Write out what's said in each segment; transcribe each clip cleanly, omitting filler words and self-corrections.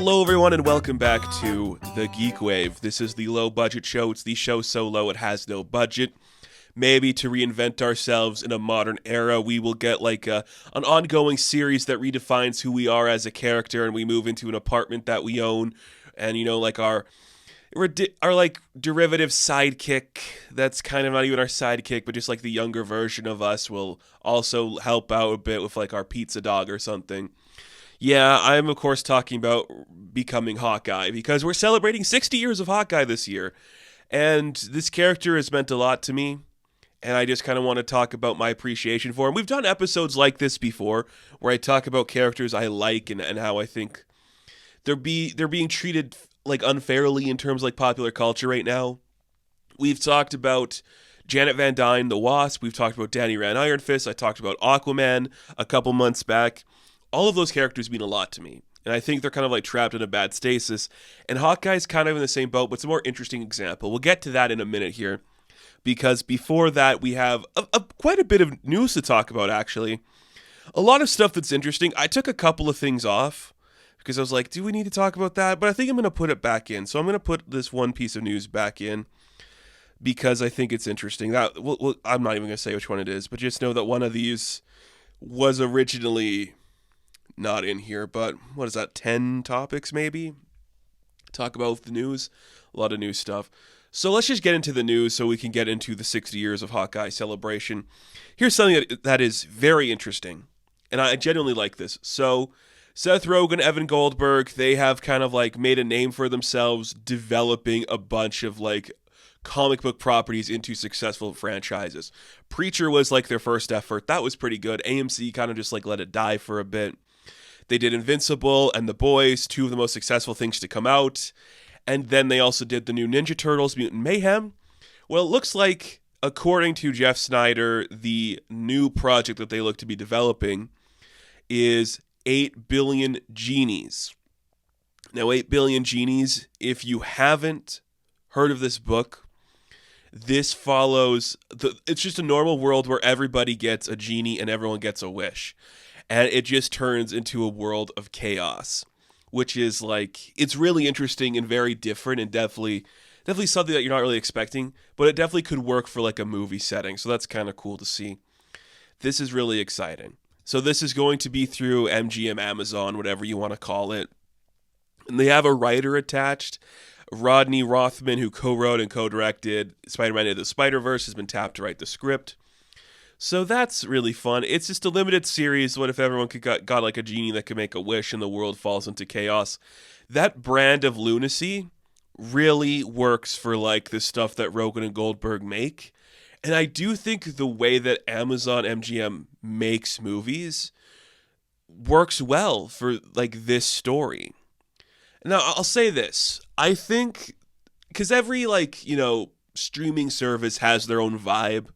Hello everyone and welcome back to the GeekWave. This is the low budget show. It's the show so low it has no budget. Maybe to reinvent ourselves in a modern era, we will get like an ongoing series that redefines who we are as a character, and we move into an apartment that we own, and like our like derivative sidekick that's kind of not even our sidekick, but just like the younger version of us will also help out a bit with like our pizza dog or something. Yeah, I'm of course talking about becoming Hawkeye, because we're celebrating 60 years of Hawkeye this year, and this character has meant a lot to me, and I just kind of want to talk about my appreciation for him. We've done episodes like this before, where I talk about characters I like and how I think they're being treated like unfairly in terms of like popular culture right now. We've talked about Janet Van Dyne, the Wasp. We've talked about Danny Rand Iron Fist. I talked about Aquaman a couple months back. All of those characters mean a lot to me, and I think they're kind of like trapped in a bad stasis, and Hawkeye's kind of in the same boat, but it's a more interesting example. We'll get to that in a minute here, because before that, we have quite a bit of news to talk about, actually. A lot of stuff that's interesting. I took a couple of things off, because I was like, do we need to talk about that? But I think I'm going to put it back in, so I'm going to put this one piece of news back in, because I think it's interesting. I'm not even going to say which one it is, but just know that one of these was originally not in here, but what is that, 10 topics maybe? Talk about the news. A lot of news stuff. So let's just get into the news so we can get into the 60 years of Hawkeye celebration. Here's something that is very interesting, and I genuinely like this. So Seth Rogen, Evan Goldberg, they have kind of like made a name for themselves developing a bunch of like comic book properties into successful franchises. Preacher was like their first effort. That was pretty good. AMC kind of just like let it die for a bit. They did Invincible and The Boys, two of the most successful things to come out. And then they also did the new Ninja Turtles, Mutant Mayhem. Well, it looks like, according to Jeff Snyder, the new project that they look to be developing is 8 Billion Genies. Now, 8 Billion Genies, if you haven't heard of this book, this follows, it's just a normal world where everybody gets a genie and everyone gets a wish. And it just turns into a world of chaos, which is like, it's really interesting and very different, and definitely something that you're not really expecting, but it definitely could work for like a movie setting. So that's kind of cool to see. This is really exciting. So this is going to be through MGM, Amazon, whatever you want to call it. And they have a writer attached. Rodney Rothman, who co-wrote and co-directed Spider-Man Into the Spider-Verse, has been tapped to write the script. So that's really fun. It's just a limited series. What if everyone got like a genie that could make a wish and the world falls into chaos? That brand of lunacy really works for like the stuff that Rogen and Goldberg make. And I do think the way that Amazon MGM makes movies works well for like this story. Now, I'll say this. I think, because every like, streaming service has their own vibe.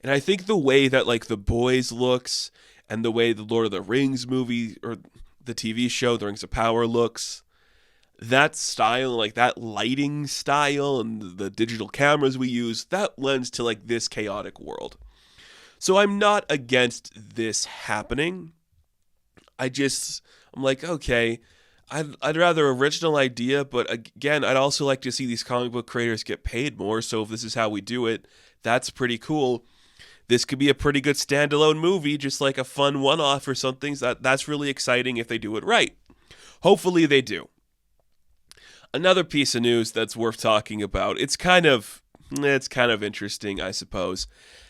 And I think the way that like The Boys looks, and the way the Lord of the Rings movie or the TV show The Rings of Power looks, that style, like that lighting style and the digital cameras we use, that lends to like this chaotic world. So I'm not against this happening. I'm like, okay, I'd rather original idea, but again, I'd also like to see these comic book creators get paid more. So if this is how we do it, that's pretty cool. This could be a pretty good standalone movie, just like a fun one-off or something. That's really exciting if they do it right. Hopefully they do. Another piece of news that's worth talking about. It's kind of interesting, I suppose.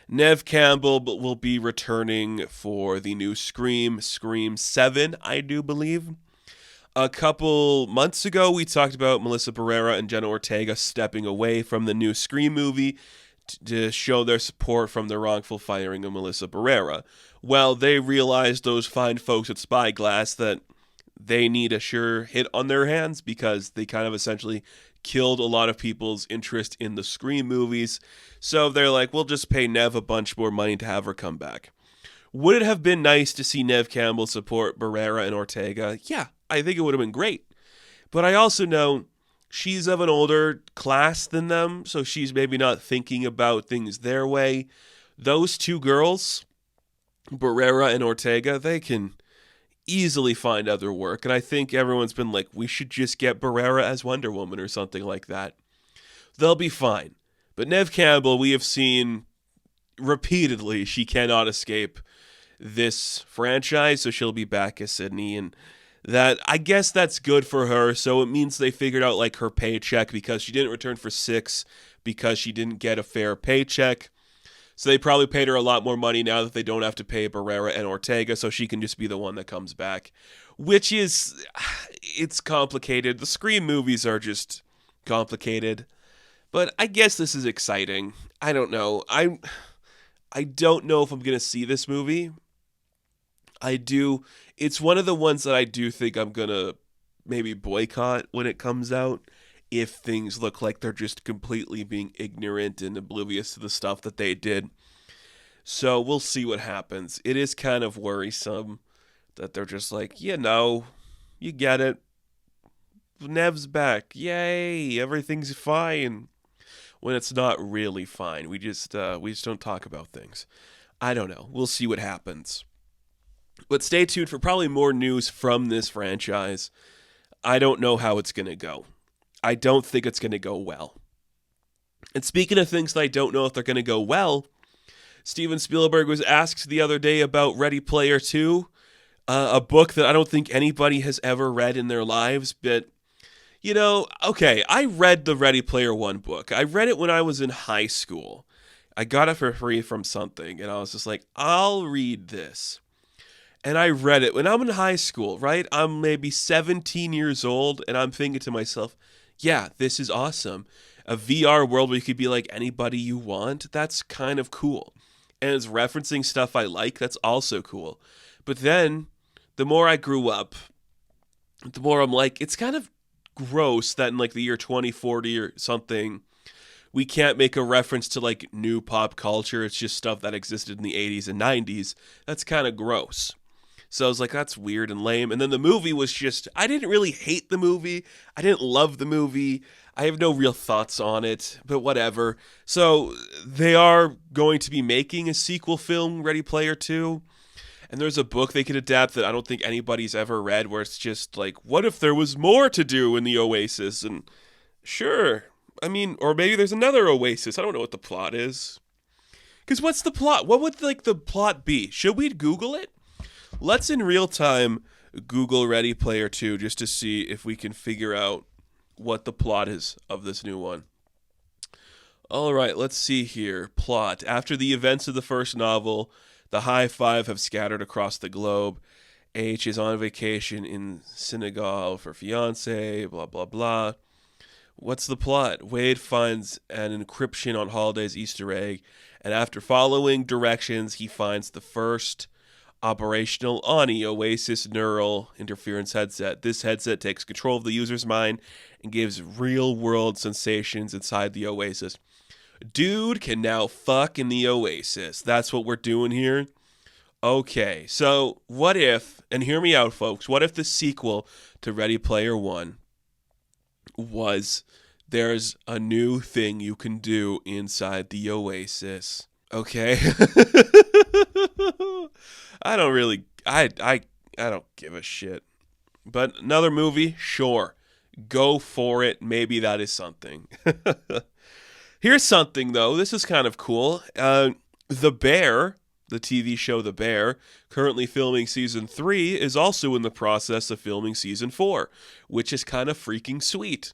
Neve Campbell will be returning for the new Scream 7, I do believe. A couple months ago, we talked about Melissa Barrera and Jenna Ortega stepping away from the new Scream movie to show their support from the wrongful firing of Melissa Barrera. Well, they realized, those fine folks at Spyglass, that they need a sure hit on their hands, because they kind of essentially killed a lot of people's interest in the Scream movies. So they're like, we'll just pay Neve a bunch more money to have her come back. Would it have been nice to see Neve Campbell support Barrera and Ortega? Yeah, I think it would have been great. But I also know she's of an older class than them, so she's maybe not thinking about things their way. Those two girls, Barrera and Ortega, they can easily find other work. And I think everyone's been like, we should just get Barrera as Wonder Woman or something like that. They'll be fine. But Neve Campbell, we have seen repeatedly, she cannot escape this franchise, so she'll be back as Sydney, and that, I guess that's good for her. So it means they figured out like her paycheck, because she didn't return for 6 because she didn't get a fair paycheck. So they probably paid her a lot more money now that they don't have to pay Barrera and Ortega, so she can just be the one that comes back, which is, it's complicated. The Scream movies are just complicated, but I guess this is exciting. I don't know. I don't know if I'm going to see this movie. It's one of the ones that I do think I'm going to maybe boycott when it comes out, if things look like they're just completely being ignorant and oblivious to the stuff that they did. So we'll see what happens. It is kind of worrisome that they're just like, you get it. Nev's back. Yay, everything's fine. When it's not really fine. We just don't talk about things. I don't know. We'll see what happens. But stay tuned for probably more news from this franchise. I don't know how it's going to go. I don't think it's going to go well. And speaking of things that I don't know if they're going to go well, Steven Spielberg was asked the other day about Ready Player 2, a book that I don't think anybody has ever read in their lives, but okay, I read the Ready Player 1 book. I read it when I was in high school. I got it for free from something, and I was just like, I'll read this. And I read it when I'm in high school, right? I'm maybe 17 years old, and I'm thinking to myself, yeah, this is awesome. A VR world where you could be like anybody you want, that's kind of cool. And it's referencing stuff I like, that's also cool. But then, the more I grew up, the more I'm like, it's kind of gross that in like the year 2040 or something, we can't make a reference to like new pop culture. It's just stuff that existed in the 80s and 90s. That's kind of gross. So I was like, that's weird and lame. And then the movie was just, I didn't really hate the movie. I didn't love the movie. I have no real thoughts on it, but whatever. So they are going to be making a sequel film, Ready Player 2. And there's a book they could adapt that I don't think anybody's ever read, where it's just like, what if there was more to do in the Oasis? And sure, I mean, or maybe there's another Oasis. I don't know what the plot is. Because what's the plot? What would like the plot be? Should we Google it? Let's in real time Google Ready Player 2 just to see if we can figure out what the plot is of this new one. All right, let's see here. Plot. After the events of the first novel, the High Five have scattered across the globe. H is on vacation in Senegal for fiance, blah, blah, blah. What's the plot? Wade finds an encryption on Holiday's Easter egg, and after following directions, he finds the first operational Ani Oasis neural interference headset. This headset takes control of the user's mind and gives real-world sensations inside the Oasis. Dude can now fuck in the Oasis. That's what we're doing here. Okay, so what if, and hear me out, folks, what if the sequel to Ready Player 1 was there's a new thing you can do inside the Oasis? Okay. I don't give a shit. But another movie, sure. Go for it. Maybe that is something. Here's something, though. This is kind of cool. The Bear, the TV show The Bear, currently filming Season 3, is also in the process of filming Season 4, which is kind of freaking sweet.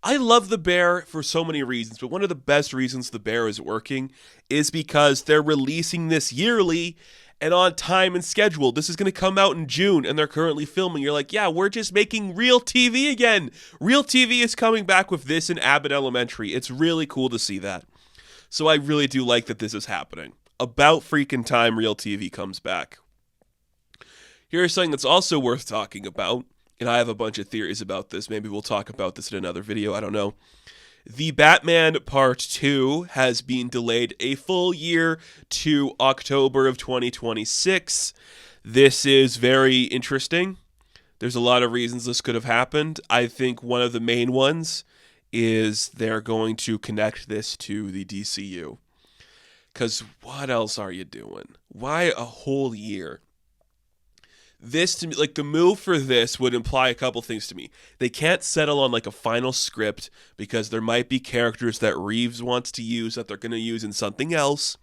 I love The Bear for so many reasons, but one of the best reasons The Bear is working is because they're releasing this yearly and on time and schedule. This is going to come out in June, and they're currently filming. You're like, yeah, we're just making real TV again. Real TV is coming back with this in Abbott Elementary. It's really cool to see that. So I really do like that this is happening. About freaking time real TV comes back. Here's something that's also worth talking about, and I have a bunch of theories about this. Maybe we'll talk about this in another video. I don't know. The Batman Part 2 has been delayed a full year to October of 2026. This is very interesting. There's a lot of reasons this could have happened. I think one of the main ones is they're going to connect this to the DCU. Because what else are you doing? Why a whole year? This, to me, like, the move for this would imply a couple things to me. They can't settle on, like, a final script because there might be characters that Reeves wants to use that they're going to use in something else.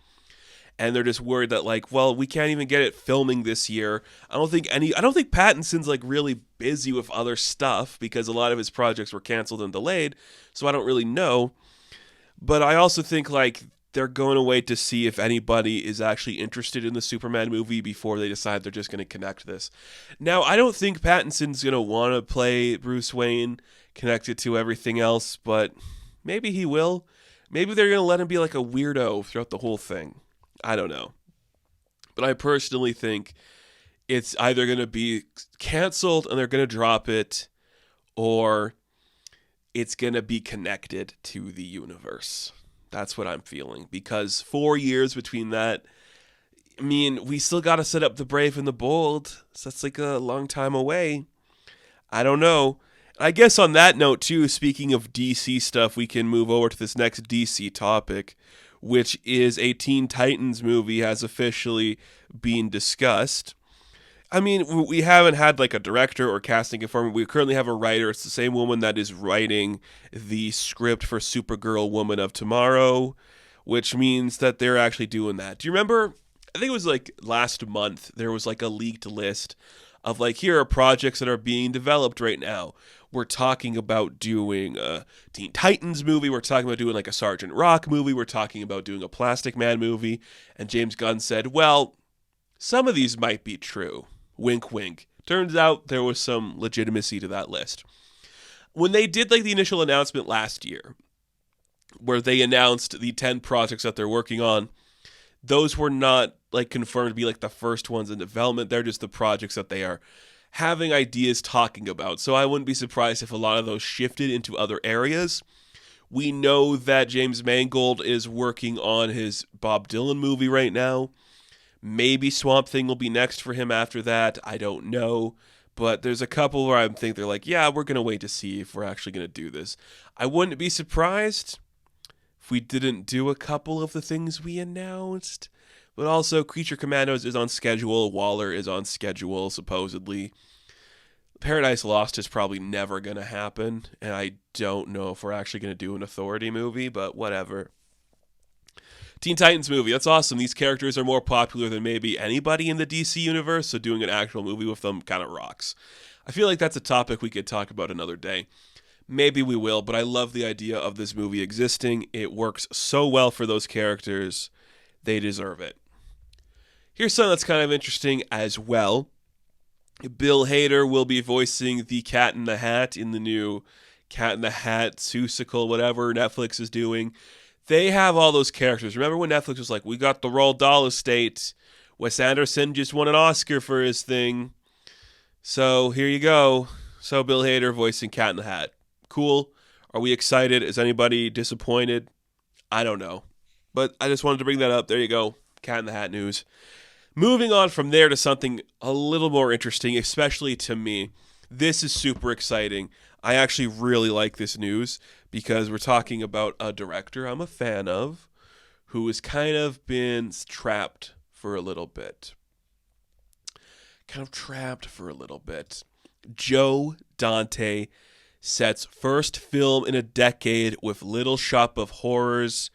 And they're just worried that, like, well, we can't even get it filming this year. I don't think Pattinson's, like, really busy with other stuff because a lot of his projects were canceled and delayed. So I don't really know. But I also think, like, they're going to wait to see if anybody is actually interested in the Superman movie before they decide they're just going to connect this. Now, I don't think Pattinson's going to want to play Bruce Wayne connected to everything else, but maybe he will. Maybe they're going to let him be like a weirdo throughout the whole thing. I don't know. But I personally think it's either going to be canceled and they're going to drop it, or it's going to be connected to the universe. That's what I'm feeling, because 4 years between that, I mean, we still got to set up the Brave and the Bold, so that's like a long time away. I don't know. I guess on that note, too, speaking of DC stuff, we can move over to this next DC topic, which is a Teen Titans movie has officially been discussed. I mean, we haven't had like a director or casting confirmed. We currently have a writer. It's the same woman that is writing the script for Supergirl Woman of Tomorrow, which means that they're actually doing that. Do you remember? I think it was like last month, there was like a leaked list of like, here are projects that are being developed right now. We're talking about doing a Teen Titans movie. We're talking about doing like a Sergeant Rock movie. We're talking about doing a Plastic Man movie. And James Gunn said, well, some of these might be true. Wink, wink. Turns out there was some legitimacy to that list. When they did like the initial announcement last year, where they announced the 10 projects that they're working on, those were not like confirmed to be like the first ones in development. They're just the projects that they are having ideas talking about. So I wouldn't be surprised if a lot of those shifted into other areas. We know that James Mangold is working on his Bob Dylan movie right now. Maybe Swamp Thing will be next for him after that. I don't know. But there's a couple where I think they're like, yeah, we're going to wait to see if we're actually going to do this. I wouldn't be surprised if we didn't do a couple of the things we announced. But also, Creature Commandos is on schedule. Waller is on schedule, supposedly. Paradise Lost is probably never going to happen. And I don't know if we're actually going to do an Authority movie, but whatever. Teen Titans movie, that's awesome. These characters are more popular than maybe anybody in the DC universe, so doing an actual movie with them kind of rocks. I feel like that's a topic we could talk about another day. Maybe we will, but I love the idea of this movie existing. It works so well for those characters. They deserve it. Here's something that's kind of interesting as well. Bill Hader will be voicing the Cat in the Hat in the new Cat in the Hat, Seussical, whatever Netflix is doing. They have all those characters. Remember when Netflix was like, we got the Roald Dahl estate. Wes Anderson just won an Oscar for his thing. So here you go. So Bill Hader voicing Cat in the Hat. Cool. Are we excited? Is anybody disappointed? I don't know. But I just wanted to bring that up. There you go. Cat in the Hat news. Moving on from there to something a little more interesting, especially to me. This is super exciting. I actually really like this news because we're talking about a director I'm a fan of who has kind of been trapped for a little bit. Joe Dante sets first film in a decade with Little Shop of Horrors.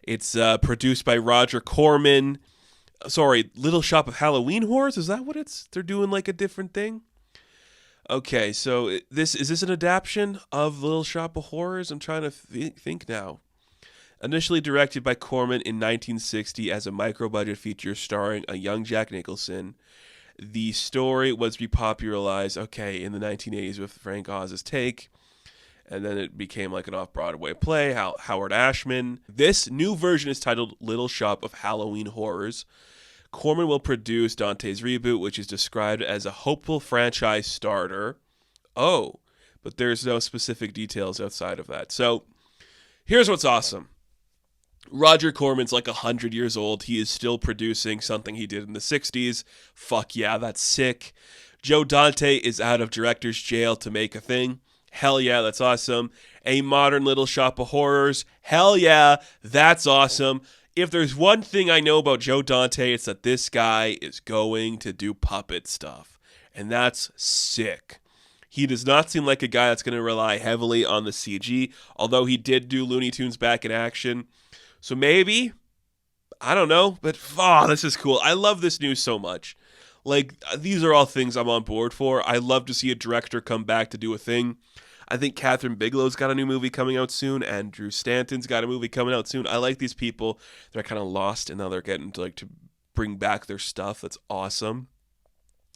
It's produced by Roger Corman. Sorry, Little Shop of Halloween Horrors? Is that what they're doing like a different thing? Okay, so is this an adaptation of Little Shop of Horrors? I'm trying to think now. Initially directed by Corman in 1960 as a micro-budget feature starring a young Jack Nicholson, the story was repopularized, in the 1980s with Frank Oz's take, and then it became like an off-Broadway play, Howard Ashman. This new version is titled Little Shop of Halloween Horrors. Corman will produce Dante's reboot, which is described as a hopeful franchise starter. Oh, but there's no specific details outside of that. So, here's what's awesome. Roger Corman's like 100 years old. He is still producing something he did in the 60s. Fuck yeah, that's sick. Joe Dante is out of director's jail to make a thing. Hell yeah, that's awesome. A modern Little Shop of Horrors. Hell yeah, that's awesome. If there's one thing I know about Joe Dante, it's that this guy is going to do puppet stuff. and that's sick. He does not seem like a guy that's going to rely heavily on the CG, although he did do Looney Tunes back in action. So maybe, I don't know, but this is cool. I love this news so much. Like, these are all things I'm on board for. I love to see a director come back to do a thing. I think Catherine Bigelow's got a new movie coming out soon. Andrew Stanton's got a movie coming out soon. I like these people. They're kind of lost, and now they're getting to bring back their stuff. That's awesome.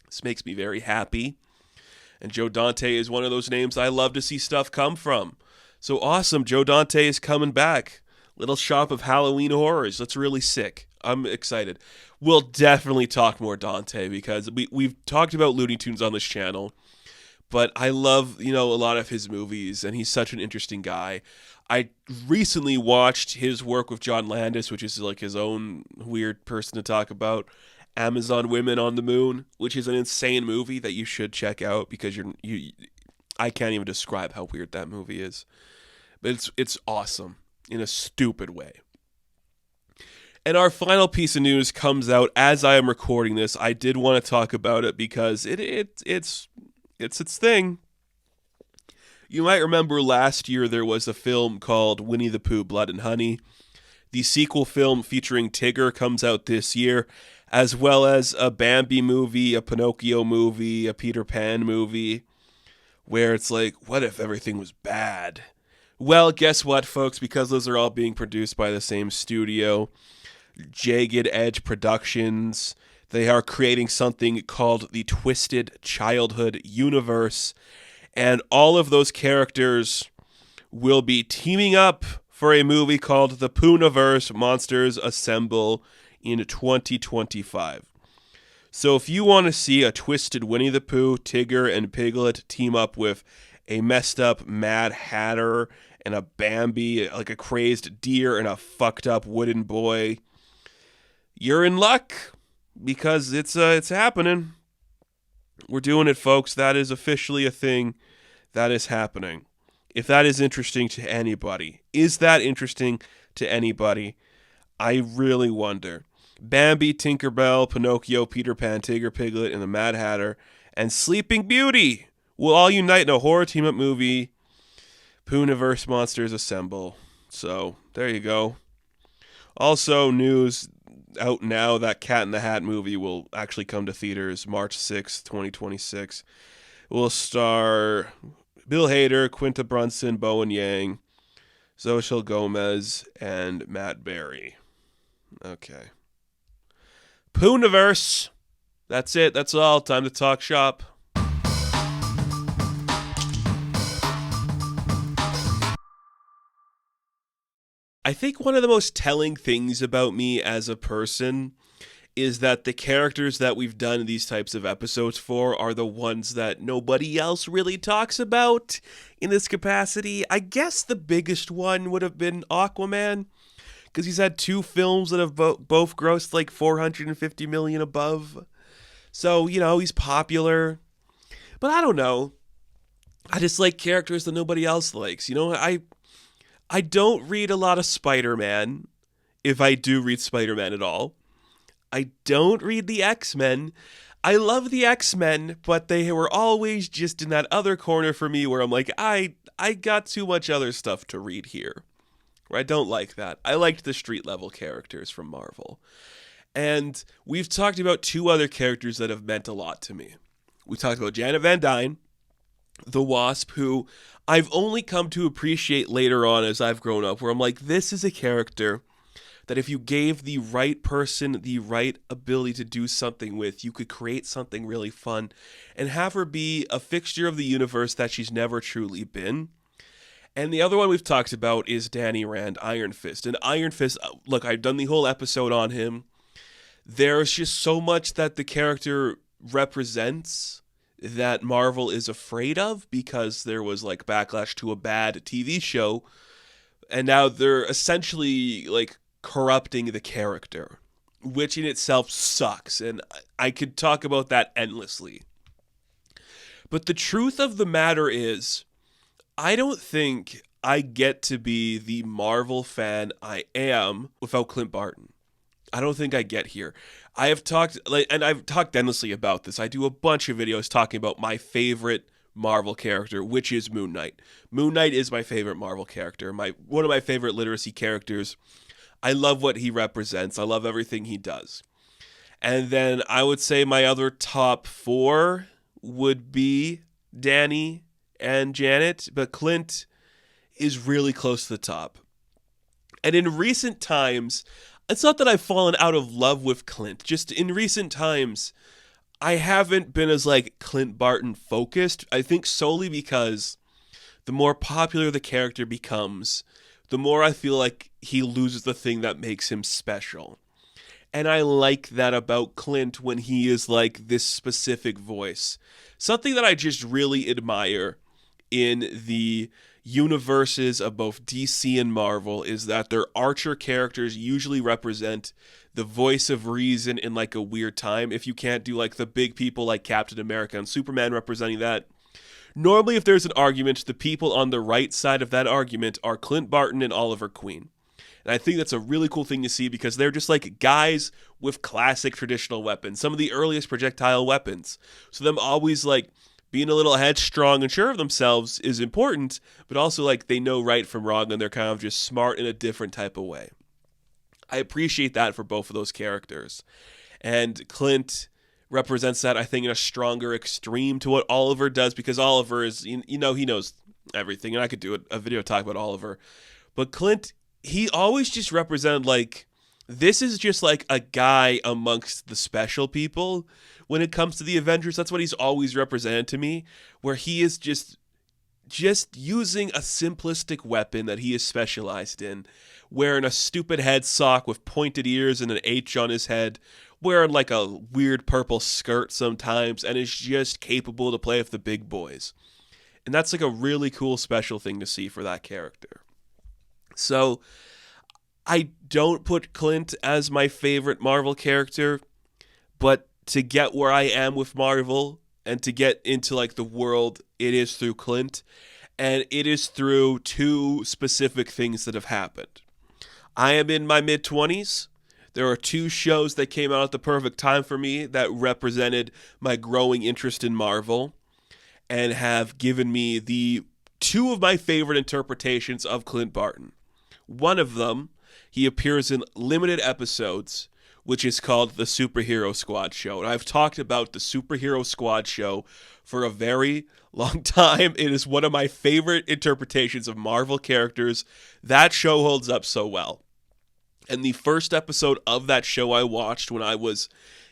This makes me very happy. And Joe Dante is one of those names I love to see stuff come from. So awesome, Joe Dante is coming back. Little Shop of Halloween Horrors. That's really sick. I'm excited. We'll definitely talk more Dante because we've talked about Looney Tunes on this channel. But I love, a lot of his movies, and he's such an interesting guy. I recently watched his work with John Landis, which is like his own weird person to talk about. Amazon Women on the Moon, which is an insane movie that you should check out because I can't even describe how weird that movie is. But it's awesome in a stupid way. And our final piece of news comes out as I am recording this. I did want to talk about it because it's its thing. You might remember last year there was a film called Winnie the Pooh, Blood and Honey. The sequel film featuring Tigger comes out this year, as well as a Bambi movie, a Pinocchio movie, a Peter Pan movie, where it's like, what if everything was bad? Well, guess what, folks? Because those are all being produced by the same studio, Jagged Edge Productions, they are creating something called the Twisted Childhood Universe, and all of those characters will be teaming up for a movie called the Poohniverse Monsters Assemble in 2025. So if you want to see a twisted Winnie the Pooh, Tigger, and Piglet team up with a messed up Mad Hatter and a Bambi, like a crazed deer and a fucked up wooden boy, you're in luck because it's happening. We're doing it, folks. That is officially a thing that is happening. If that is interesting to anybody, is that interesting to anybody? I really wonder. Bambi, Tinkerbell, Pinocchio, Peter Pan, Tigger, Piglet, and the Mad Hatter, and Sleeping Beauty will all unite in a horror team-up movie, Poohniverse Monsters Assemble. So, there you go. Also, news out now that Cat in the Hat movie will actually come to theaters March 6th, 2026. It will star Bill Hader, Quinta Brunson, Bowen Yang, Xochitl Gomez, and Matt Berry. Okay. Poohniverse. That's it. That's all. Time to talk shop. I think one of the most telling things about me as a person is that the characters that we've done these types of episodes for are the ones that nobody else really talks about in this capacity. I guess the biggest one would have been Aquaman, because he's had two films that have both grossed like $450 million above. So, he's popular. But I don't know. I just like characters that nobody else likes. I don't read a lot of Spider-Man, if I do read Spider-Man at all. I don't read the X-Men. I love the X-Men, but they were always just in that other corner for me where I'm like, I got too much other stuff to read here. I don't like that. I liked the street-level characters from Marvel. And we've talked about two other characters that have meant a lot to me. We talked about Janet Van Dyne, the Wasp, who I've only come to appreciate later on as I've grown up, where I'm like, this is a character that if you gave the right person the right ability to do something with, you could create something really fun and have her be a fixture of the universe that she's never truly been. And the other one we've talked about is Danny Rand, Iron Fist. And Iron Fist, look, I've done the whole episode on him. There's just so much that the character represents that Marvel is afraid of because there was like backlash to a bad TV show. And now they're essentially like corrupting the character, which in itself sucks. And I could talk about that endlessly. But the truth of the matter is, I don't think I get to be the Marvel fan I am without Clint Barton. I don't think I get here. I have talked, and I've talked endlessly about this. I do a bunch of videos talking about my favorite Marvel character, which is Moon Knight. Moon Knight is my favorite Marvel character, one of my favorite literacy characters. I love what he represents. I love everything he does. And then I would say my other top four would be Danny and Janet, but Clint is really close to the top. And in recent times, it's not that I've fallen out of love with Clint. Just in recent times, I haven't been as like Clint Barton focused. I think solely because the more popular the character becomes, the more I feel like he loses the thing that makes him special. And I like that about Clint when he is like this specific voice. Something that I just really admire in the universes of both DC and Marvel is that their Archer characters usually represent the voice of reason in like a weird time. If you can't do like the big people like Captain America and Superman representing that, normally if there's an argument, the people on the right side of that argument are Clint Barton and Oliver Queen. And I think that's a really cool thing to see because they're just like guys with classic traditional weapons, some of the earliest projectile weapons. So them always like being a little headstrong and sure of themselves is important, but also like they know right from wrong and they're kind of just smart in a different type of way. I appreciate that for both of those characters. And Clint represents that, I think, in a stronger extreme to what Oliver does, because Oliver is, he knows everything, and I could do a video talk about Oliver. But Clint, he always just represented like, this is just like a guy amongst the special people when it comes to the Avengers. That's what he's always represented to me, where he is just using a simplistic weapon that he is specialized in, wearing a stupid head sock with pointed ears and an H on his head, wearing like a weird purple skirt sometimes, and is just capable to play with the big boys. And that's like a really cool special thing to see for that character. So I don't put Clint as my favorite Marvel character, but to get where I am with Marvel and to get into like the world, it is through Clint, and it is through two specific things that have happened. I am in my mid-20s. There are two shows that came out at the perfect time for me that represented my growing interest in Marvel and have given me the two of my favorite interpretations of Clint Barton. One of them, he appears in limited episodes, which is called the Superhero Squad Show. And I've talked about the Superhero Squad Show for a very long time. It is one of my favorite interpretations of Marvel characters. That show holds up so well. And the first episode of that show I watched when I was,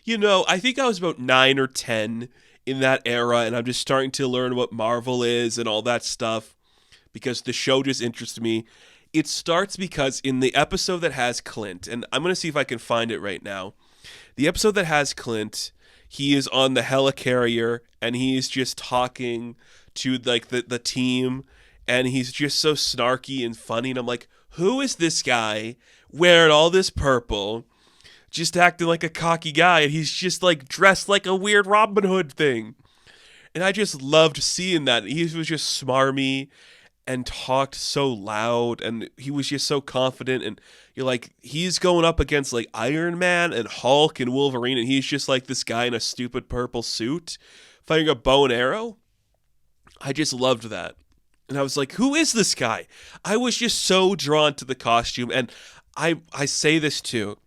I think I was about 9 or 10 in that era, and I'm just starting to learn what Marvel is and all that stuff because the show just interests me. It starts because in the episode that has Clint, and I'm going to see if I can find it right now. The episode that has Clint, he is on the helicarrier, and he's just talking to like the team, and he's just so snarky and funny, and I'm like, who is this guy wearing all this purple, just acting like a cocky guy, and he's just like dressed like a weird Robin Hood thing. And I just loved seeing that. He was just smarmy and talked so loud, and he was just so confident, and you're like, he's going up against like Iron Man and Hulk and Wolverine, and he's just like this guy in a stupid purple suit firing a bow and arrow. I just loved that. And I was like, who is this guy? I was just so drawn to the costume, and I say this too.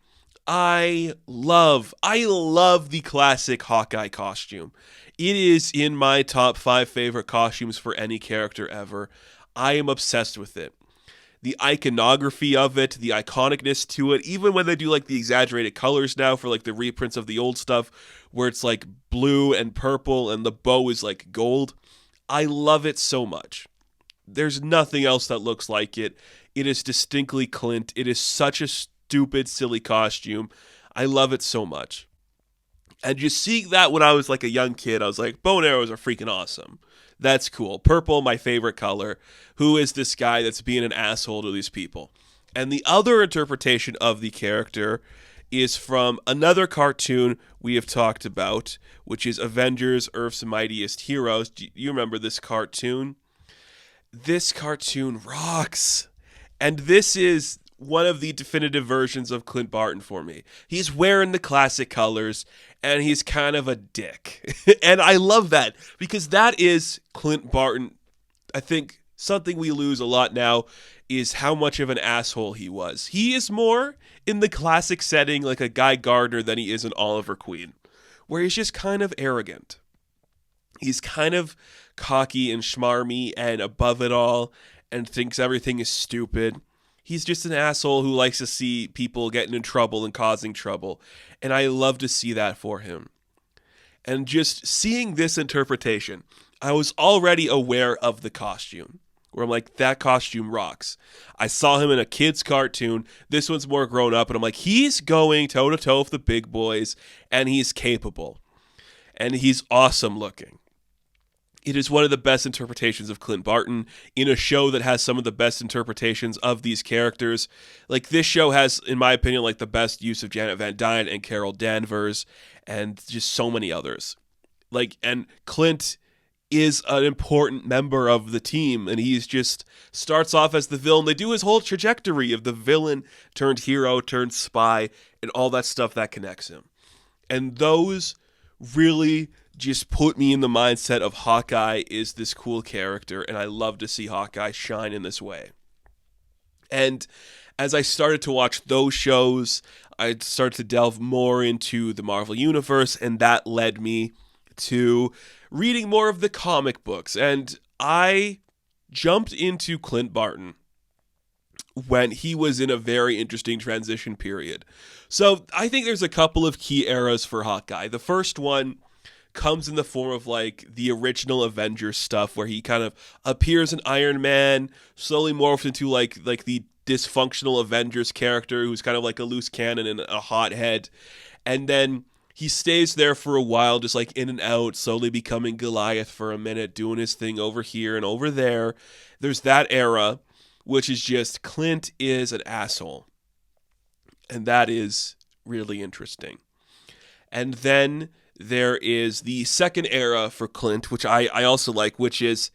I love the classic Hawkeye costume. It is in my top 5 favorite costumes for any character ever. I am obsessed with it. The iconography of it, the iconicness to it, even when they do like the exaggerated colors now for like the reprints of the old stuff where it's like blue and purple and the bow is like gold. I love it so much. There's nothing else that looks like it. It is distinctly Clint. It is such a stupid, silly costume. I love it so much. And just seeing that when I was like a young kid, I was like, bow and arrows are freaking awesome. That's cool. Purple, my favorite color. Who is this guy that's being an asshole to these people? And the other interpretation of the character is from another cartoon we have talked about, which is Avengers, Earth's Mightiest Heroes. Do you remember this cartoon? This cartoon rocks. And this is one of the definitive versions of Clint Barton for me. He's wearing the classic colors, and he's kind of a dick. And I love that, because that is Clint Barton. I think something we lose a lot now is how much of an asshole he was. He is more in the classic setting like a Guy Gardner than he is an Oliver Queen, where he's just kind of arrogant. He's kind of cocky and schmarmy and above it all and thinks everything is stupid. He's just an asshole who likes to see people getting in trouble and causing trouble. And I love to see that for him. And just seeing this interpretation, I was already aware of the costume, where I'm like, that costume rocks. I saw him in a kid's cartoon. This one's more grown up. And I'm like, he's going toe-to-toe with the big boys, and he's capable. And he's awesome looking. It is one of the best interpretations of Clint Barton in a show that has some of the best interpretations of these characters. Like, this show has, in my opinion, like the best use of Janet Van Dyne and Carol Danvers and just so many others. Like, and Clint is an important member of the team, and he's just starts off as the villain. They do his whole trajectory of the villain turned hero turned spy and all that stuff that connects him. And those really just put me in the mindset of Hawkeye is this cool character, and I love to see Hawkeye shine in this way. And as I started to watch those shows, I started to delve more into the Marvel Universe, and that led me to reading more of the comic books. And I jumped into Clint Barton when he was in a very interesting transition period. So I think there's a couple of key eras for Hawkeye. The first one comes in the form of like the original Avengers stuff, where he kind of appears in Iron Man, slowly morphs into like the dysfunctional Avengers character who's kind of like a loose cannon and a hothead. And then he stays there for a while, just like in and out, slowly becoming Goliath for a minute, doing his thing over here and over there. There's that era, which is just Clint is an asshole. And that is really interesting. And then there is the second era for Clint, which I also like, which is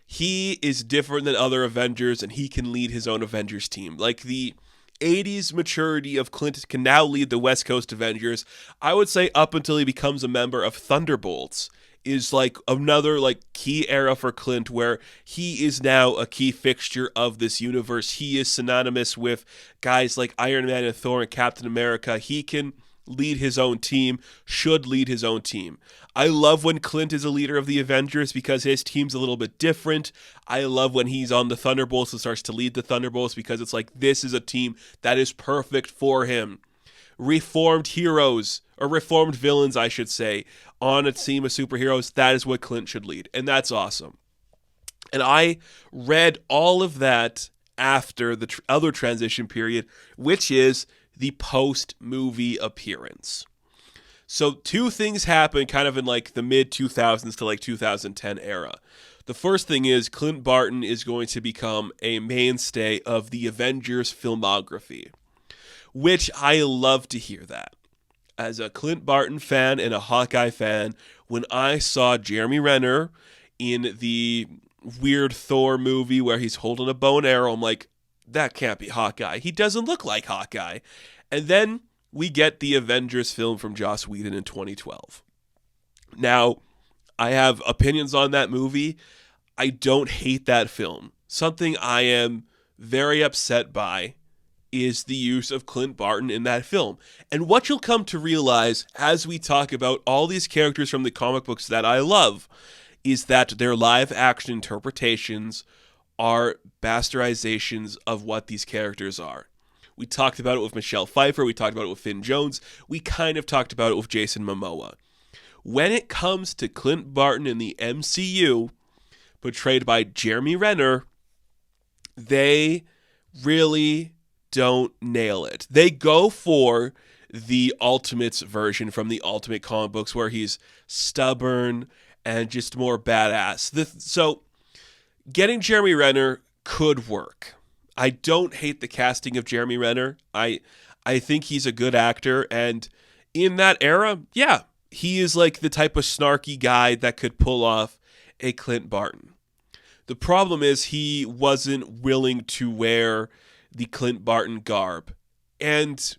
he is different than other Avengers and he can lead his own Avengers team. Like the 80s maturity of Clint can now lead the West Coast Avengers. I would say up until he becomes a member of Thunderbolts is like another like key era for Clint, where he is now a key fixture of this universe. He is synonymous with guys like Iron Man and Thor and Captain America. He can lead his own team, should lead his own team. I love when Clint is a leader of the Avengers because his team's a little bit different. I love when he's on the Thunderbolts and starts to lead the Thunderbolts because it's like, this is a team that is perfect for him. Reformed heroes, or reformed villains, I should say, on a team of superheroes, that is what Clint should lead. And that's awesome. And I read all of that after the other transition period, which is the post-movie appearance. So two things happen kind of in like the mid-2000s to like 2010 era. The first thing is Clint Barton is going to become a mainstay of the Avengers filmography, which I love to hear that. As a Clint Barton fan and a Hawkeye fan, when I saw Jeremy Renner in the weird Thor movie where he's holding a bow and arrow, I'm like, that can't be Hawkeye. He doesn't look like Hawkeye. And then we get the Avengers film from Joss Whedon in 2012. Now, I have opinions on that movie. I don't hate that film. Something I am very upset by is the use of Clint Barton in that film. And what you'll come to realize as we talk about all these characters from the comic books that I love is that their live action interpretations are bastardizations of what these characters are. We talked about it with Michelle Pfeiffer. We talked about it with Finn Jones. We kind of talked about it with Jason Momoa. When it comes to Clint Barton in the MCU, portrayed by Jeremy Renner, they really don't nail it. They go for the Ultimates version from the Ultimate comic books where he's stubborn and just more badass. So getting Jeremy Renner could work. I don't hate the casting of Jeremy Renner. I think he's a good actor, and in that era, yeah, he is like the type of snarky guy that could pull off a Clint Barton. The problem is he wasn't willing to wear the Clint Barton garb. And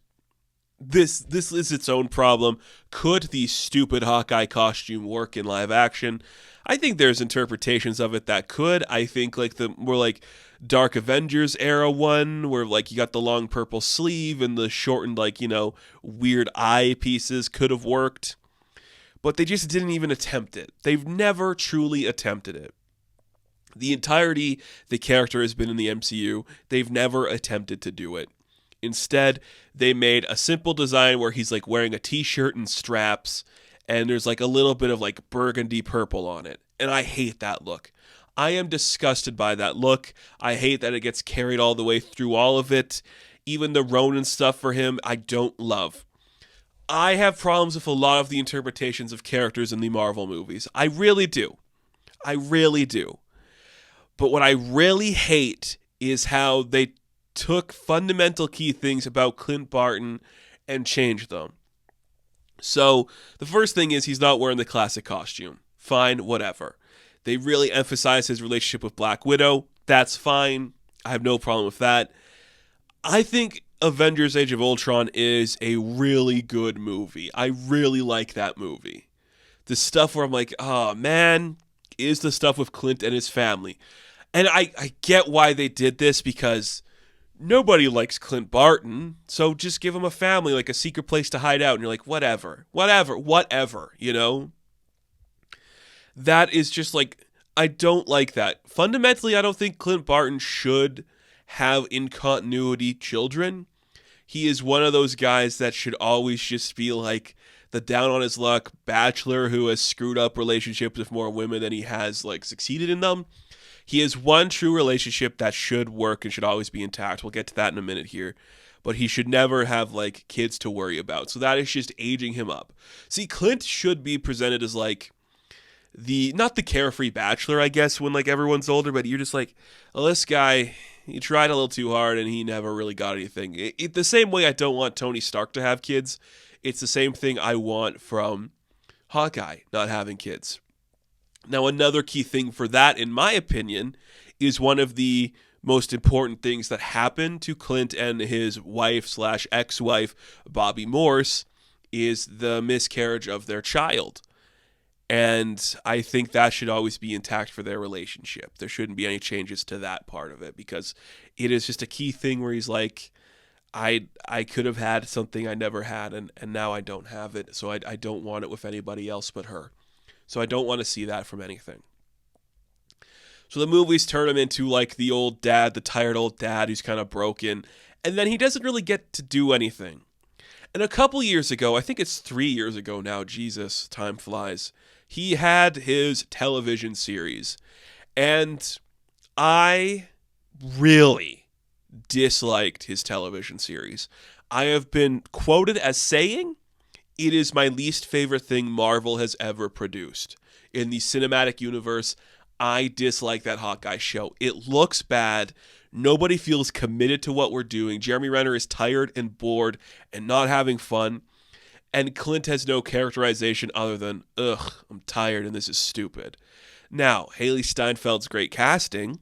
this is its own problem. Could the stupid Hawkeye costume work in live action? I think there's interpretations of it that could. I think like the more like Dark Avengers era one, where like you got the long purple sleeve and the shortened like, weird eye pieces could have worked. But they just didn't even attempt it. They've never truly attempted it. The entirety the character has been in the MCU, they've never attempted to do it. Instead, they made a simple design where he's like wearing a t-shirt and straps, and there's like a little bit of like burgundy purple on it. And I hate that look. I am disgusted by that look. I hate that it gets carried all the way through all of it. Even the Ronin stuff for him, I don't love. I have problems with a lot of the interpretations of characters in the Marvel movies. I really do. I really do. But what I really hate is how they took fundamental key things about Clint Barton and changed them. So, the first thing is he's not wearing the classic costume. Fine, whatever. They really emphasize his relationship with Black Widow. That's fine. I have no problem with that. I think Avengers Age of Ultron is a really good movie. I really like that movie. The stuff where I'm like, oh man, is the stuff with Clint and his family. And I get why they did this, because nobody likes Clint Barton, so just give him a family, like a secret place to hide out, and you're like, whatever. That is just like, I don't like that. Fundamentally, I don't think Clint Barton should have in continuity children. He is one of those guys that should always just be like the down on his luck bachelor who has screwed up relationships with more women than he has like succeeded in them. He has one true relationship that should work and should always be intact. We'll get to that in a minute here. But he should never have like kids to worry about. So that is just aging him up. See, Clint should be presented as like not the carefree bachelor, I guess, when like everyone's older, but you're just like, well, this guy, he tried a little too hard and he never really got anything. The same way I don't want Tony Stark to have kids, it's the same thing I want from Hawkeye not having kids. Now, another key thing for that, in my opinion, is one of the most important things that happened to Clint and his wife/ex-wife, Bobby Morse, is the miscarriage of their child. And I think that should always be intact for their relationship. There shouldn't be any changes to that part of it, because it is just a key thing where he's like, I could have had something I never had, and now I don't have it, so I don't want it with anybody else but her. So I don't want to see that from anything. So the movies turn him into like the old dad, the tired old dad who's kind of broken, and then he doesn't really get to do anything. And a couple years ago, I think it's 3 years ago now, Jesus, time flies, he had his television series. And I really disliked his television series. I have been quoted as saying it is my least favorite thing Marvel has ever produced. In the cinematic universe, I dislike that Hawkeye show. It looks bad. Nobody feels committed to what we're doing. Jeremy Renner is tired and bored and not having fun. And Clint has no characterization other than, ugh, I'm tired and this is stupid. Now, Haley Steinfeld's great casting,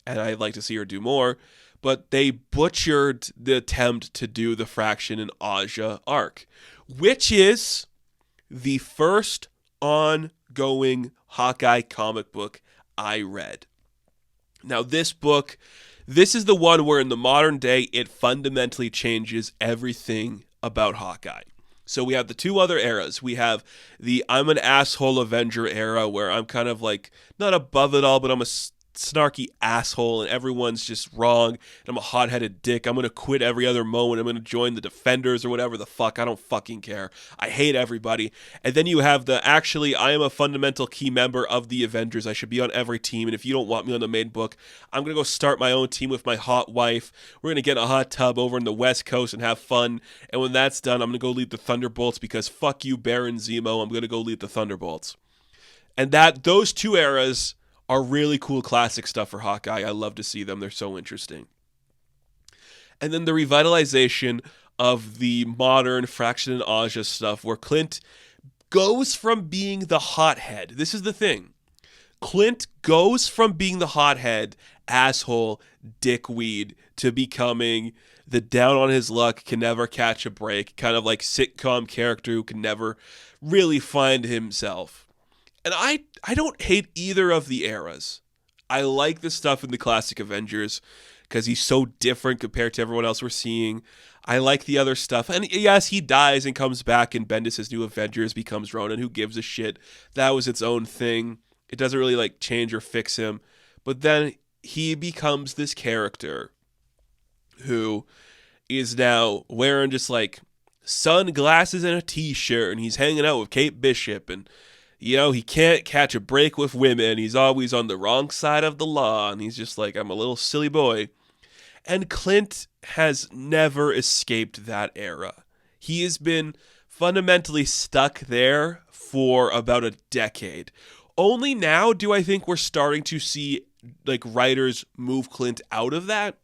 and I'd like to see her do more, but they butchered the attempt to do the Fraction and Aja arc, which is the first ongoing Hawkeye comic book I read. Now, this is the one where in the modern day, it fundamentally changes everything about Hawkeye. So we have the two other eras. We have the I'm an asshole Avenger era, where I'm kind of like not above it all, but I'm a snarky asshole and everyone's just wrong and I'm a hot-headed dick. I'm going to quit every other moment. I'm going to join the Defenders or whatever the fuck. I don't fucking care. I hate everybody. And then you have actually, I am a fundamental key member of the Avengers. I should be on every team. And if you don't want me on the main book, I'm going to go start my own team with my hot wife. We're going to get in a hot tub over in the West Coast and have fun. And when that's done, I'm going to go lead the Thunderbolts, because fuck you, Baron Zemo. I'm going to go lead the Thunderbolts. And those two eras are really cool classic stuff for Hawkeye. I love to see them. They're so interesting. And then the revitalization of the modern Fraction and Aja stuff, where Clint goes from being the hothead. This is the thing. Clint goes from being the hothead, asshole, dickweed to becoming the down on his luck, can never catch a break, kind of like sitcom character who can never really find himself. And I don't hate either of the eras. I like the stuff in the classic Avengers because he's so different compared to everyone else we're seeing. I like the other stuff. And yes, he dies and comes back and Bendis' new Avengers becomes Ronan. Who gives a shit? That was its own thing. It doesn't really like change or fix him. But then he becomes this character who is now wearing just like sunglasses and a t-shirt, and he's hanging out with Kate Bishop, and you know, he can't catch a break with women. He's always on the wrong side of the law, and he's just like, I'm a little silly boy. And Clint has never escaped that era. He has been fundamentally stuck there for about a decade. Only now do I think we're starting to see like writers move Clint out of that,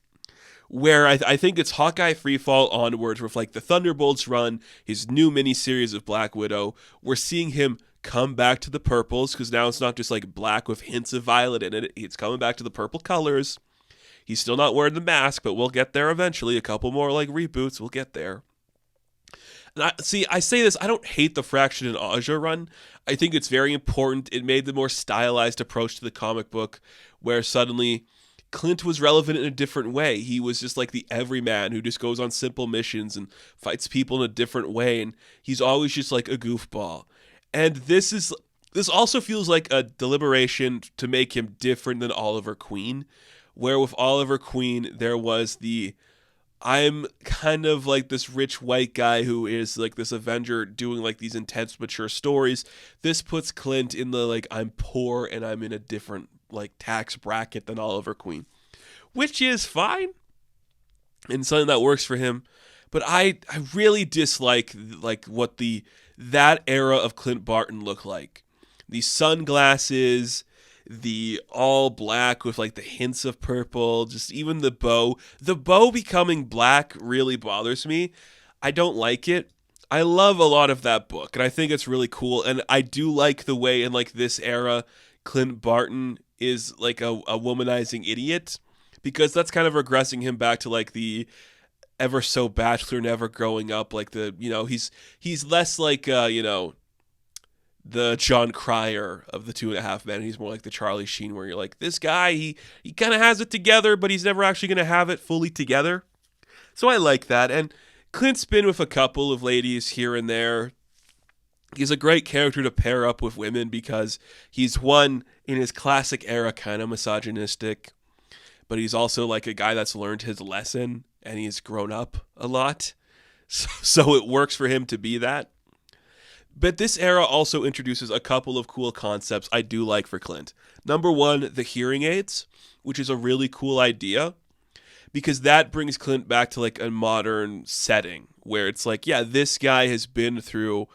where I think it's Hawkeye Freefall onwards with like the Thunderbolts run, his new miniseries of Black Widow. We're seeing him come back to the purples, because now it's not just like black with hints of violet in it. It's coming back to the purple colors. He's still not wearing the mask, but we'll get there eventually. A couple more like reboots, we'll get there. And I say this, I don't hate the Fraction and Aja run. I think it's very important. It made the more stylized approach to the comic book, where suddenly Clint was relevant in a different way. He was just like the everyman who just goes on simple missions and fights people in a different way, and he's always just like a goofball. And this also feels like a deliberation to make him different than Oliver Queen, where with Oliver Queen there was the I'm kind of like this rich white guy who is like this Avenger doing like these intense mature stories. This puts Clint in the like I'm poor and I'm in a different like tax bracket than Oliver Queen, which is fine and something that works for him. But I really dislike like what that era of Clint Barton looked like. The sunglasses, the all black with like the hints of purple, just even the bow. The bow becoming black really bothers me. I don't like it. I love a lot of that book, and I think it's really cool. And I do like the way in like this era, Clint Barton is like a womanizing idiot, because that's kind of regressing him back to like the ever so bachelor, never growing up. Like he's less like the John Cryer of the 2.5 Men. He's more like the Charlie Sheen, where you're like, this guy, he kind of has it together, but he's never actually going to have it fully together. So I like that. And Clint's been with a couple of ladies here and there. He's a great character to pair up with women, because he's one in his classic era kind of misogynistic, but he's also like a guy that's learned his lesson and he's grown up a lot. So it works for him to be that. But this era also introduces a couple of cool concepts I do like for Clint. Number one, the hearing aids, which is a really cool idea, because that brings Clint back to like a modern setting where it's like, yeah, this guy has been through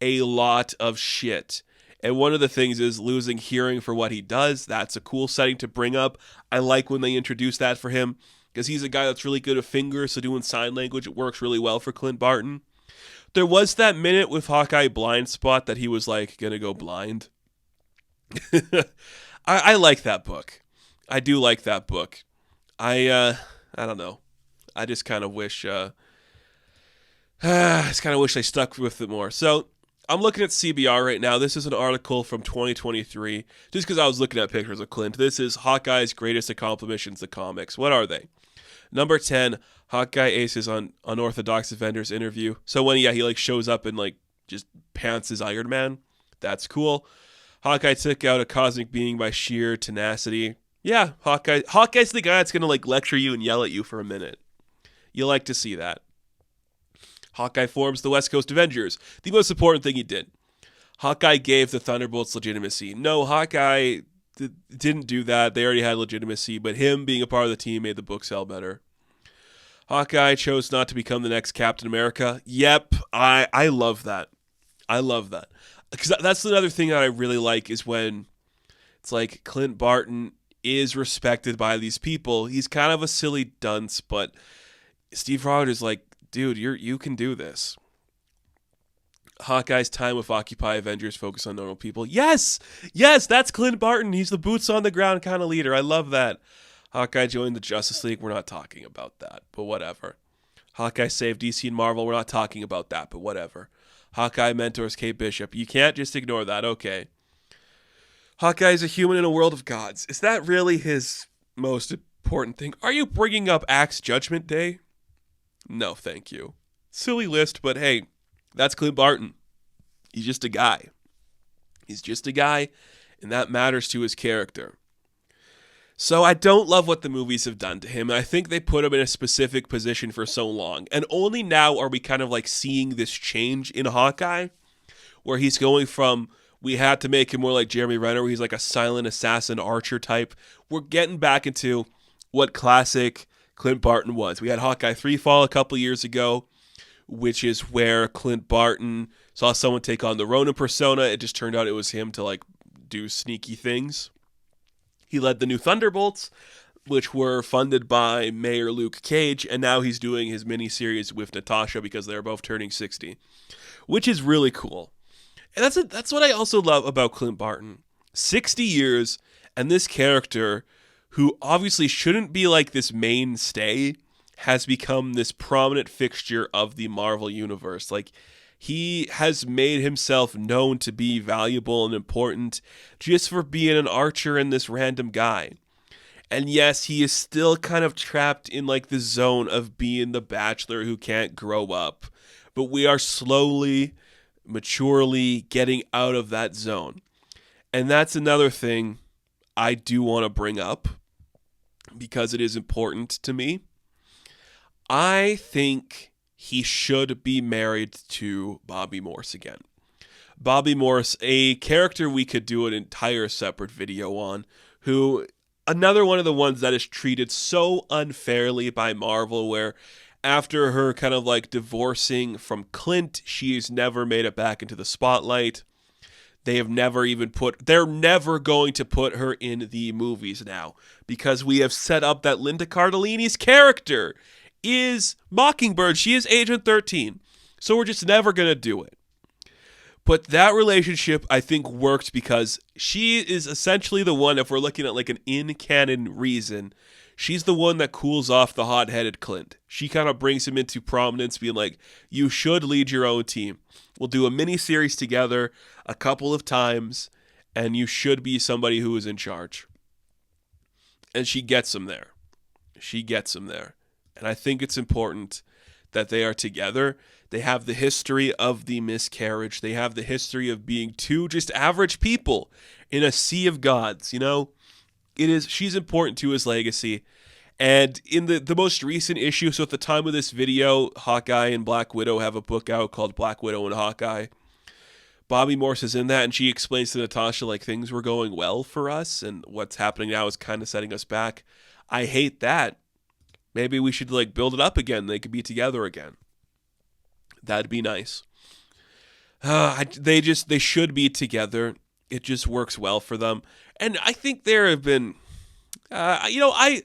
a lot of shit. And one of the things is losing hearing for what he does. That's a cool setting to bring up. I like when they introduce that for him, because he's a guy that's really good at fingers, so doing sign language, it works really well for Clint Barton. There was that minute with Hawkeye blind spot that he was like gonna go blind. I like that book. I do like that book. I don't know. I just kind of wish I stuck with it more. So I'm looking at CBR right now. This is an article from 2023. Just because I was looking at pictures of Clint. This is Hawkeye's greatest accomplishments in comics. What are they? Number 10, Hawkeye aces on unorthodox Avengers interview. So when he like shows up and like just pants his Iron Man, that's cool. Hawkeye took out a cosmic being by sheer tenacity. Yeah, Hawkeye's the guy that's gonna like lecture you and yell at you for a minute. You like to see that. Hawkeye forms the West Coast Avengers. The most important thing he did. Hawkeye gave the Thunderbolts legitimacy. No, Hawkeye didn't do that. They already had legitimacy, but him being a part of the team made the book sell better. Hawkeye chose not to become the next Captain America. Yep, I love that. I love that. Because that's another thing that I really like, is when it's like Clint Barton is respected by these people. He's kind of a silly dunce, but Steve Rogers is like, dude, you can do this. Hawkeye's time with Occupy Avengers focus on normal people. Yes! Yes, that's Clint Barton. He's the boots on the ground kind of leader. I love that. Hawkeye joined the Justice League. We're not talking about that, but whatever. Hawkeye saved DC and Marvel. We're not talking about that, but whatever. Hawkeye mentors Kate Bishop. You can't just ignore that. Okay. Hawkeye is a human in a world of gods. Is that really his most important thing? Are you bringing up Axe Judgment Day? No, thank you. Silly list, but hey, that's Clint Barton. He's just a guy. He's just a guy, and that matters to his character. So I don't love what the movies have done to him, and I think they put him in a specific position for so long. And only now are we kind of like seeing this change in Hawkeye, where he's going from, we had to make him more like Jeremy Renner, where he's like a silent assassin archer type. We're getting back into what classic Clint Barton was. We had Hawkeye 3 Fall a couple years ago, which is where Clint Barton saw someone take on the Ronin persona. It just turned out it was him to like do sneaky things. He led the new Thunderbolts, which were funded by Mayor Luke Cage, and now he's doing his miniseries with Natasha because they're both turning 60, which is really cool. And that's what I also love about Clint Barton. 60 years, and this character, who obviously shouldn't be like this mainstay, has become this prominent fixture of the Marvel Universe. Like, he has made himself known to be valuable and important just for being an archer and this random guy. And yes, he is still kind of trapped in like the zone of being the bachelor who can't grow up. But we are slowly, maturely getting out of that zone. And that's another thing I do want to bring up because it is important to me. I think he should be married to Bobby Morse again. Bobby Morse, a character we could do an entire separate video on, who, another one of the ones that is treated so unfairly by Marvel, where after her kind of like divorcing from Clint, she's never made it back into the spotlight. They're never going to put her in the movies now, because we have set up that Linda Cardellini's character is Mockingbird. She is Agent 13. So we're just never going to do it. But that relationship, I think, worked because she is essentially the one, if we're looking at like an in-canon reason, she's the one that cools off the hot-headed Clint. She kind of brings him into prominence, being like, you should lead your own team. We'll do a mini-series together a couple of times, and you should be somebody who is in charge. And she gets him there. And I think it's important that they are together. They have the history of the miscarriage. They have the history of being two just average people in a sea of gods, you know? She's important to his legacy. And in the most recent issue, so at the time of this video, Hawkeye and Black Widow have a book out called Black Widow and Hawkeye. Bobby Morse is in that, and she explains to Natasha, like, things were going well for us, and what's happening now is kind of setting us back. I hate that. Maybe we should like build it up again. They could be together again. That'd be nice. They should be together. It just works well for them. And I think there have been, maybe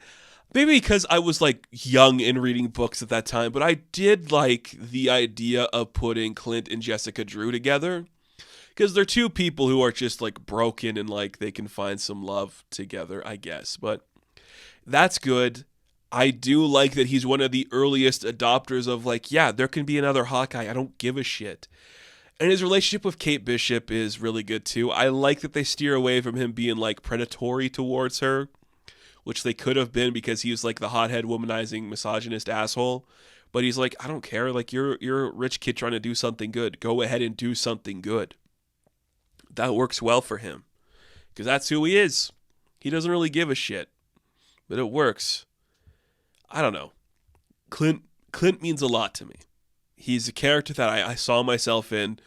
because I was like young and reading books at that time, but I did like the idea of putting Clint and Jessica Drew together, because they're two people who are just like broken and like they can find some love together, I guess. But that's good. I do like that he's one of the earliest adopters of like, yeah, there can be another Hawkeye. I don't give a shit. And his relationship with Kate Bishop is really good too. I like that they steer away from him being like predatory towards her, which they could have been because he was like the hothead, womanizing, misogynist asshole. But he's like, I don't care. Like, you're a rich kid trying to do something good. Go ahead and do something good. That works well for him because that's who he is. He doesn't really give a shit, but it works. I don't know. Clint means a lot to me. He's a character that I saw myself in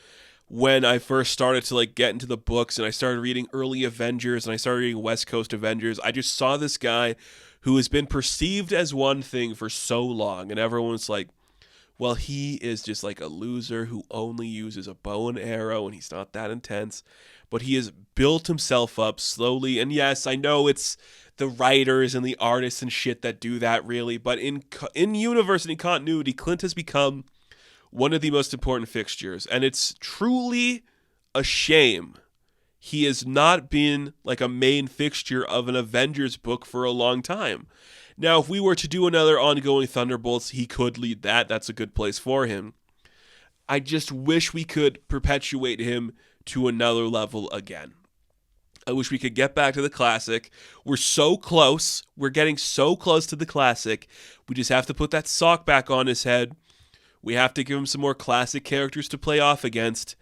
when I first started to like get into the books, and I started reading early Avengers and I started reading West Coast Avengers. I just saw this guy who has been perceived as one thing for so long, and everyone's like, well, he is just like a loser who only uses a bow and arrow and he's not that intense. But he has built himself up slowly. And yes, I know it's the writers and the artists and shit that do that really. But in universe and in continuity, Clint has become one of the most important fixtures. And it's truly a shame he has not been like a main fixture of an Avengers book for a long time. Now, if we were to do another ongoing Thunderbolts, he could lead that. That's a good place for him. I just wish we could perpetuate him to another level again. I wish we could get back to the classic. We're so close. We're getting so close to the classic. We just have to put that sock back on his head. We have to give him some more classic characters to play off against.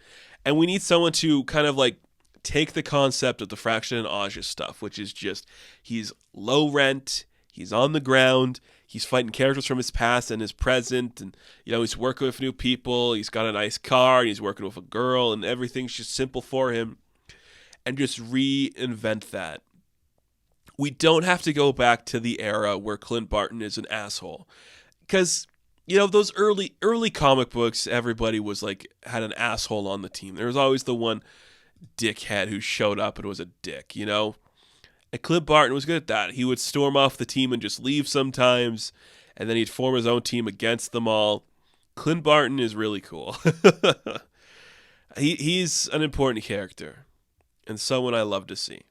And we need someone to kind of like take the concept of the Fraction and Aja stuff, which is just he's low rent, he's on the ground, he's fighting characters from his past and his present, and he's working with new people, he's got a nice car, and he's working with a girl, and everything's just simple for him, and just reinvent that. We don't have to go back to the era where Clint Barton is an asshole, because those early comic books, everybody was like had an asshole on the team. There was always the one dickhead who showed up and was a dick, And Clint Barton was good at that. He would storm off the team and just leave sometimes, and then he'd form his own team against them all. Clint Barton is really cool. He's an important character, and someone I love to see.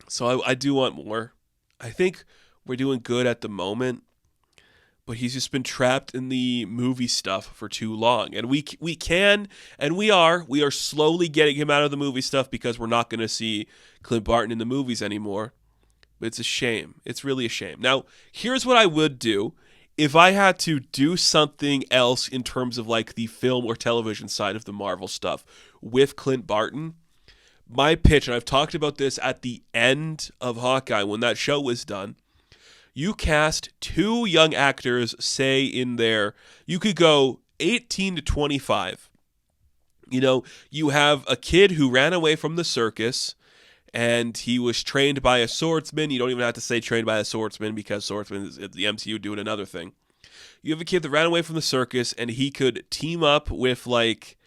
So I do want more. I think we're doing good at the moment, but he's just been trapped in the movie stuff for too long. And we can, and we are slowly getting him out of the movie stuff because we're not going to see Clint Barton in the movies anymore. But it's a shame. It's really a shame. Now, here's what I would do if I had to do something else in terms of like the film or television side of the Marvel stuff with Clint Barton. My pitch, and I've talked about this at the end of Hawkeye when that show was done, you cast 2 young actors, say in there, you could go 18 to 25. You have a kid who ran away from the circus, and he was trained by a swordsman. You don't even have to say trained by a swordsman because swordsman is the MCU doing another thing. You have a kid that ran away from the circus, and he could team up with like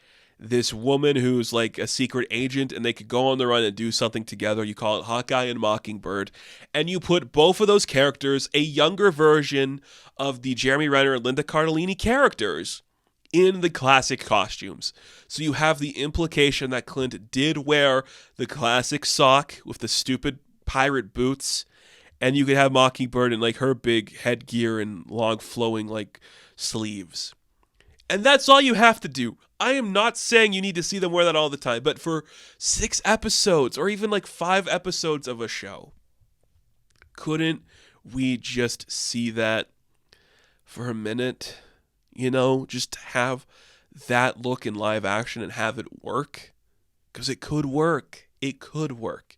this woman who's like a secret agent, and they could go on the run and do something together. You call it Hawkeye and Mockingbird, and you put both of those characters, a younger version of the Jeremy Renner and Linda Cardellini characters, in the classic costumes. So you have the implication that Clint did wear the classic sock with the stupid pirate boots, and you could have Mockingbird in like her big headgear and long flowing like sleeves. And that's all you have to do. I am not saying you need to see them wear that all the time, but for 6 episodes or even like 5 episodes of a show, couldn't we just see that for a minute? Just have that look in live action and have it work? Because it could work. It could work.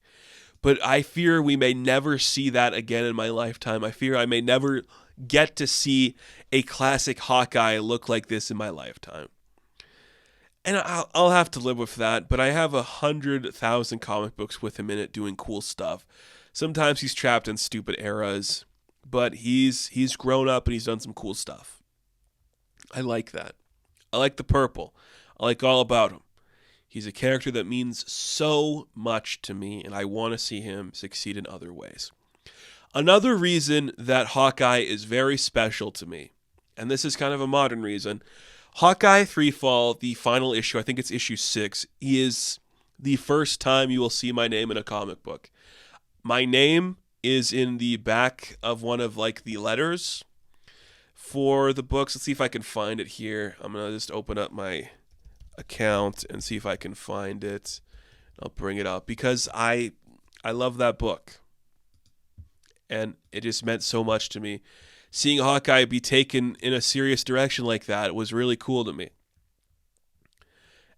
But I fear we may never see that again in my lifetime. I fear I may never get to see a classic Hawkeye look like this in my lifetime. And I'll have to live with that, but I have 100,000 comic books with him in it doing cool stuff. Sometimes he's trapped in stupid eras, but he's grown up and he's done some cool stuff. I like that. I like the purple. I like all about him. He's a character that means so much to me, and I want to see him succeed in other ways. Another reason that Hawkeye is very special to me, and this is kind of a modern reason, Hawkeye 3-Fall, the final issue, I think it's issue 6, is the first time you will see my name in a comic book. My name is in the back of one of like the letters for the books. Let's see if I can find it here. I'm going to just open up my account and see if I can find it. I'll bring it up because I love that book. And it just meant so much to me. Seeing Hawkeye be taken in a serious direction like that was really cool to me.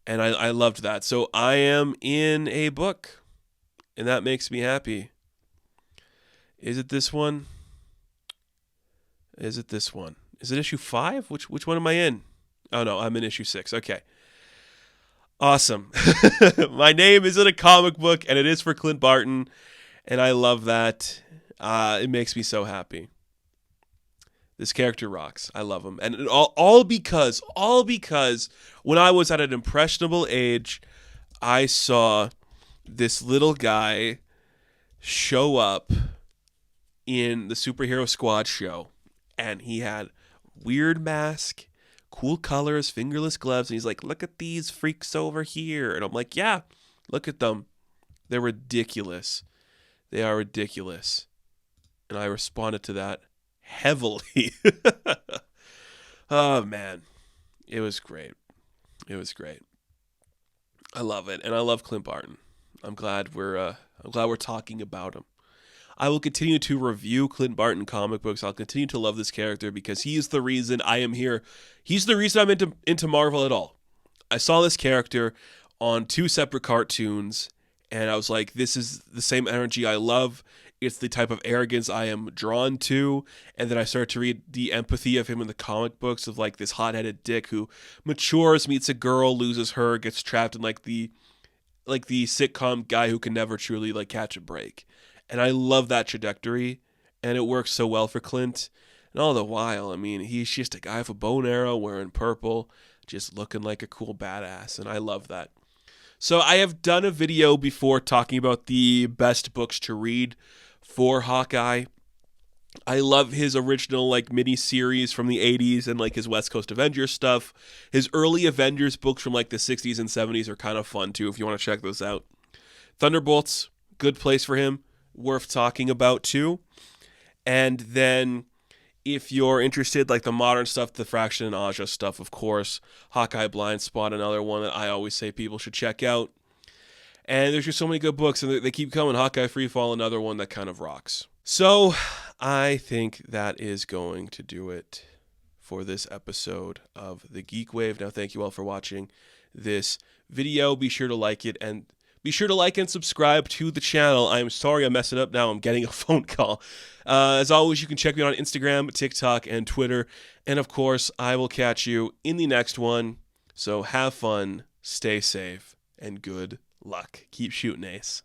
And I loved that. So I am in a book, and that makes me happy. Is it this one? Is it this one? Is it issue 5? Which one am I in? Oh, no, I'm in issue 6. Okay. Awesome. My name is in a comic book, and it is for Clint Barton, and I love that. It makes me so happy. This character rocks. I love him. And all because when I was at an impressionable age, I saw this little guy show up in the Superhero Squad show. And he had weird mask, cool colors, fingerless gloves. And he's like, look at these freaks over here. And I'm like, yeah, look at them. They're ridiculous. They are ridiculous. And I responded to that heavily. Oh, man. It was great. It was great. I love it. And I love Clint Barton. I'm glad we're talking about him. I will continue to review Clint Barton comic books. I'll continue to love this character because he is the reason I am here. He's the reason I'm into Marvel at all. I saw this character on 2 separate cartoons, and I was like, this is the same energy I love. It's the type of arrogance I am drawn to. And then I started to read the empathy of him in the comic books of like this hot-headed dick who matures, meets a girl, loses her, gets trapped in like the sitcom guy who can never truly like catch a break. And I love that trajectory, and it works so well for Clint. And all the while, I mean, he's just a guy with a bow and arrow wearing purple, just looking like a cool badass, and I love that. So I have done a video before talking about the best books to read for Hawkeye. I love his original like mini series from the 80s and like his West Coast Avengers stuff. His early Avengers books from like the 60s and 70s are kind of fun too if you want to check those out. Thunderbolts, good place for him, worth talking about too. And then if you're interested, like the modern stuff, the Fraction and Aja stuff, of course, Hawkeye Blind Spot, another one that I always say people should check out. And there's just so many good books, and they keep coming. Hawkeye Freefall, another one that kind of rocks. So I think that is going to do it for this episode of the GeekWave. Now, thank you all for watching this video. Be sure to like it, and be sure to like and subscribe to the channel. I'm sorry I'm messing up now. I'm getting a phone call. As always, you can check me out on Instagram, TikTok, and Twitter. And of course, I will catch you in the next one. So have fun, stay safe, and good luck. Keep shooting, Ace.